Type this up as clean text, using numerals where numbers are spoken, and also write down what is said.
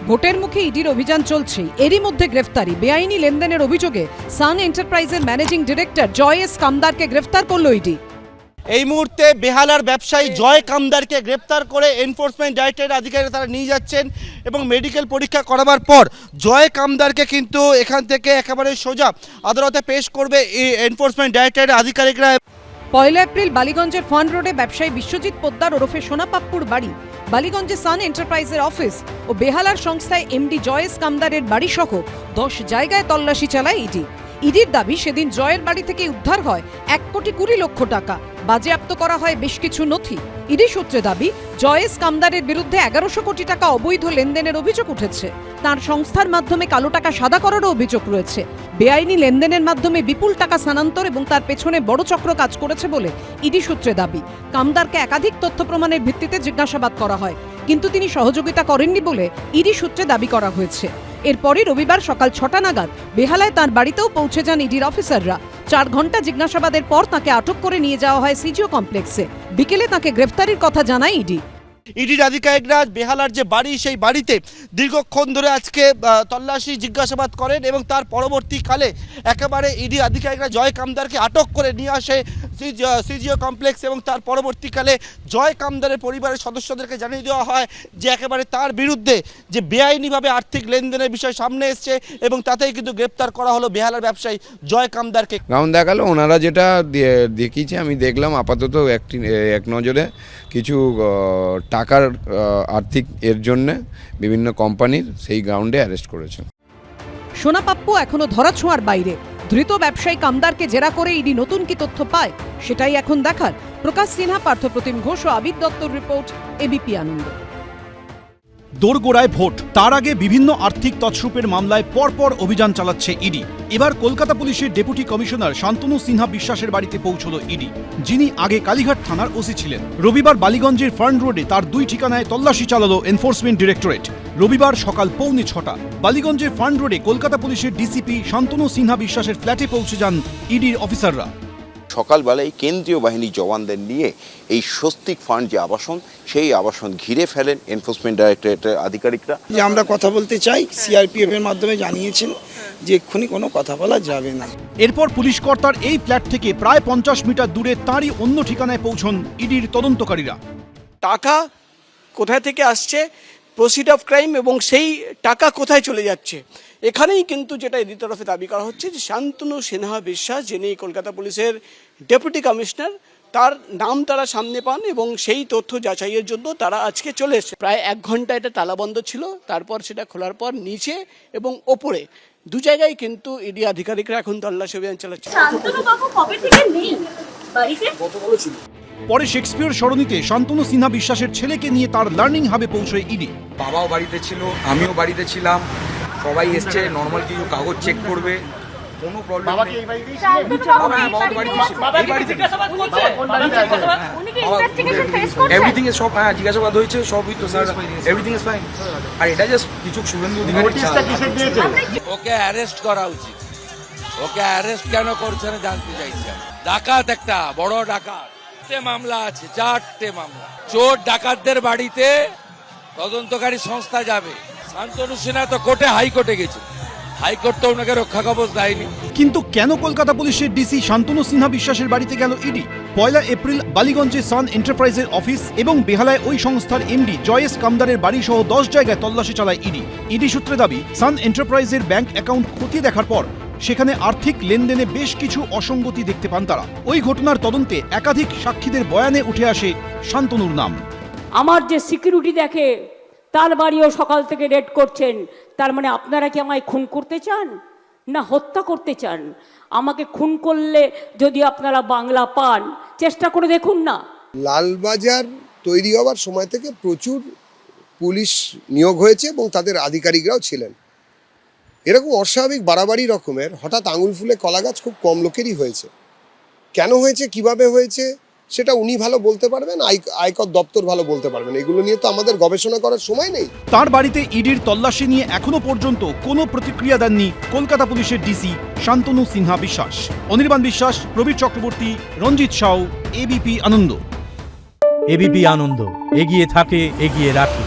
ভোটের মুখে ইডির অভিযান চলছে, এরই মধ্যে গ্রেফতারি। বেআইনি লেনদেনের অভিযোগে সান এন্টারপ্রাইজের ম্যানেজিং ডিরেক্টর জয় এস কামদারকে গ্রেফতার করল ইডি। এই মুহূর্তে বেহালার ব্যবসায়ী জয় কামদারকে গ্রেপ্তার করে এনফোর্সমেন্ট ডাইরেক্টরেট আধিকারিকরা তারা নিয়ে যাচ্ছেন এবং মেডিকেল পরীক্ষা করাবার পর জয় কামদারকে কিন্তু এখান থেকে একেবারে সোজা আদালতে পেশ করবে এনফোর্সমেন্ট ডাইরেক্টরেট আধিকারিকরা। 1 এপ্রিল বালিগঞ্জের ফান্ড রোডে ব্যবসায়ী বিশ্বজিৎ পোদ্দার ওরফে সোনাপাপ্পুর বাড়ি, বালিগঞ্জে সান এন্টারপ্রাইজের অফিস ও বেহালার সংস্থায় এমডি জয় এস কামদারের বাড়ি সহ 10 জায়গায় তল্লাশি চালায় ইডি। ইডির দাবি, সেদিন জয়ের বাড়ি থেকে উদ্ধার হয় 1,20,00,000 টাকা, বাজেয়াপ্ত করা হয় বেশ কিছু নথি। ইডি সূত্রে দাবি, জয় এস কামদারের বিরুদ্ধে 1100 কোটি টাকা অবৈধ লেনদেনের অভিযোগ উঠেছে। তার সংস্থার মাধ্যমে কালো টাকা সাদা করারও অভিযোগ রয়েছে। বেআইনি লেনদেনের মাধ্যমে বিপুল টাকা স্থানান্তর এবং তার পেছনে বড় চক্র কাজ করেছে বলে ইডি সূত্রে দাবি। কামদারকে একাধিক তথ্য প্রমাণের ভিত্তিতে জিজ্ঞাসাবাদ করা হয়, কিন্তু তিনি সহযোগিতা করেননি বলে ইডি সূত্রে দাবি করা হয়েছে। এরপরই রবিবার সকাল 6টা নাগাদ বেহালায় তার বাড়িতেও পৌঁছে যান ইডির অফিসাররা। 4 ঘন্টা জিজ্ঞাসাবাদের পর তাকে আটক করে নিয়ে যাওয়া হয় সিজিও কমপ্লেক্সে। বিকেলে তাকে গ্রেফতারির কথা জানায় ইডি। ইডির আধিকারিকরা বেহালার যে বাড়ি, সেই বাড়িতে দীর্ঘক্ষণ ধরে আজকে তল্লাশি জিজ্ঞাসাবাদ করেন এবং তার পরবর্তীকালে একেবারে ইডি আধিকারিকরা জয় কামদারকে আটক করে নিয়ে আসে সিজিও কমপ্লেক্স এবং তার পরবর্তীকালে জয় কামদারের পরিবারের সদস্যদেরকে জানিয়ে দেওয়া হয় যে একেবারে তার বিরুদ্ধে যে বেআইনিভাবে আর্থিক লেনদেনের বিষয় সামনে এসছে এবং তাতেই কিন্তু গ্রেপ্তার করা হলো বেহালার ব্যবসায়ী জয় কামদারকে। গ্রাউন্ড দেখালো, ওনারা যেটা দেখিয়েছে আমি দেখলাম আপাতত এক নজরে কিছু টাকার আর্থিক এর জন্যে বিভিন্ন কোম্পানির সেই গ্রাউন্ডে অ্যারেস্ট করেছে। সোনাপাপ্পু এখনো ধরাছোঁয়ার বাইরে। ধৃত ব্যবসায়ী কামদারকে জেরা করে ইডি নতুন কি তথ্য পায় সেটাই এখন দেখার। প্রকাশ সিনহা, পার্থপ্রতিম ঘোষ ও আবিদ দত্তর রিপোর্ট, এবিপি আনন্দ। দোরগোড়ায় ভোট, তার আগে বিভিন্ন আর্থিক তছরূপের মামলায় পরপর অভিযান চালাচ্ছে ইডি। এবার কলকাতা পুলিশের ডেপুটি কমিশনার শান্তনু সিনহা বিশ্বাসের বাড়িতে পৌঁছল ইডি, যিনি আগে কালীঘাট থানার ওসি ছিলেন। রবিবার বালিগঞ্জের ফান্ড রোডে তার 2 ঠিকানায় তল্লাশি চালালো এনফোর্সমেন্ট ডিরেক্টরেট। রবিবার সকাল 6:45 বালিগঞ্জের ফান্ড রোডে কলকাতা পুলিশের ডিসিপি শান্তনু সিনহা বিশ্বাসের ফ্ল্যাটে পৌঁছে যান ইডির অফিসাররা। সকালবেলায় কেন্দ্রীয় বাহিনী জওয়ানদের নিয়ে এই স্বস্তিক ফান্ড যে আবাসন, সেই আবাসন ঘিরে ফেলেন এনফোর্সমেন্ট ডাইরেক্টরেটের আধিকারিকরা। যে আমরা কথা বলতে চাই, সিআরপিএফ এর মাধ্যমে জানিয়েছেন যে এক্ষুনি কোনো কথা বলা যাবে না। এরপর পুলিশ কর্তার এই ফ্ল্যাট থেকে প্রায় 50 মিটার দূরে তাঁরই অন্য ঠিকানায় পৌঁছন ইডির তদন্তকারীরা। টাকা কোথায় থেকে আসছে, প্রসিড অফ ক্রাইম এবং সেই টাকা কোথায় চলে যাচ্ছে, এখানেই কিন্তু যেটা এদির তরফে দাবি করা হচ্ছে যে শান্তনু সিনহা বিশ্বাস, যিনি কলকাতা পুলিশের ডেপুটি কমিশনার, তার নাম তারা সামনে পান এবং সেই তথ্য যাচাইয়ের জন্য তারা আজকে চলে এসেছে। প্রায় 1 ঘন্টা এটা তালাবন্ধ ছিল, তারপর সেটা খোলার পর নিচে এবং ওপরে 2 জায়গায় কিন্তু ইডি আধিকারিকরা এখন তল্লাশি অভিযান চালাচ্ছে। শান্তনু বাবু কবে থেকে নেই বাড়িতে? পরে শেক্সপিয়র সরণিতে শান্তনু সিনহা বিশ্বাসের ছেলেকে নিয়ে তার লার্নিং হাবে পৌঁছয় ইডি। বাবাও বাড়িতে ছিল, আমিও বাড়িতে ছিলাম, সবাই এসছে, নর্মাল কিছু কাগজ চেক করবে, কোনো প্রবলেম নেই। এভরিথিং এ সব জিজ্ঞাসাবাদ হয়েছে, সবই তো স্যার, এভরিথিং ইজ ফাইন। আর এটা জাস্ট কিছু শুভেন্দু অধিকারী ওকে অ্যারেস্ট করা উচিত। ওকে অ্যারেস্ট কেন করছে না জানতে চাইছে। ডাকাত, একটা বড় ডাকাত, 4টে মামলা আছে, 4টে মামলা। চোর ডাকাতদের বাড়িতে তদন্তকারী সংস্থা যাবে। শান্তনু সিনহা তো কোর্টে, হাইকোর্টে গেছে, হাইকোর্ট তো ওনাকে রক্ষা কবচ দেয়নি। কিন্তু কেন কলকাতা পুলিশের ডিসি শান্তনু সিনহা বিশ্বাসের বাড়িতে গেল ইডি? 1 এপ্রিল বালিগঞ্জে সান এন্টারপ্রাইজের অফিস এবং বেহালায় ওই সংস্থার এমডি জয় এস কামদারের বাড়ি সহ 10 জায়গায় তল্লাশি চালায় ইডি। ইডি সূত্রে দাবি, সান এন্টারপ্রাইজের ব্যাংক অ্যাকাউন্ট খতিয়ে দেখার পর সেখানে আর্থিক লেনদেনে বেশ কিছু অসঙ্গতি দেখতে পান তারা। ওই ঘটনার তদন্তে একাধিক সাক্ষীদের বয়ানে উঠে আসে শান্তনুর নাম। আমার যে সিকিউরিটি দেখে তার বাড়িও সকাল থেকে রেড করছেন। তার মানে আপনারা কি আমায় খুন করতে চান না হত্যা করতে চান? আমাকে খুন করলে যদি আপনারা বাংলা পান, চেষ্টা করে দেখুন না। লালবাজার তৈরি হওয়ার সময় থেকে প্রচুর পুলিশ নিয়োগ হয়েছে এবং তাদের আধিকারিকরাও ছিলেন। এরকম অস্বাভাবিক বাড়াবাড়ি রকমের হঠাৎ আঙুল ফুলে কলা গাছ খুব কম লোকেরই হয়েছে। কেন হয়েছে, কিভাবে হয়েছে, সেটা উনি ভালো বলতে পারবেন, আয়কর দপ্তর ভালো বলতে পারবেন। এগুলো নিয়ে তো আমাদের গবেষণা করার সময় নেই। তার বাড়িতে ইডির তল্লাশি নিয়ে এখনো পর্যন্ত কোনো প্রতিক্রিয়া দেননি কলকাতা পুলিশের ডিসি শান্তনু সিনহা বিশ্বাস। অনির্বাণ বিশ্বাস, প্রবীর চক্রবর্তী, রঞ্জিত সাউ, এবিপি আনন্দ। এবিপি আনন্দ, এগিয়ে থাকে, এগিয়ে রাখে।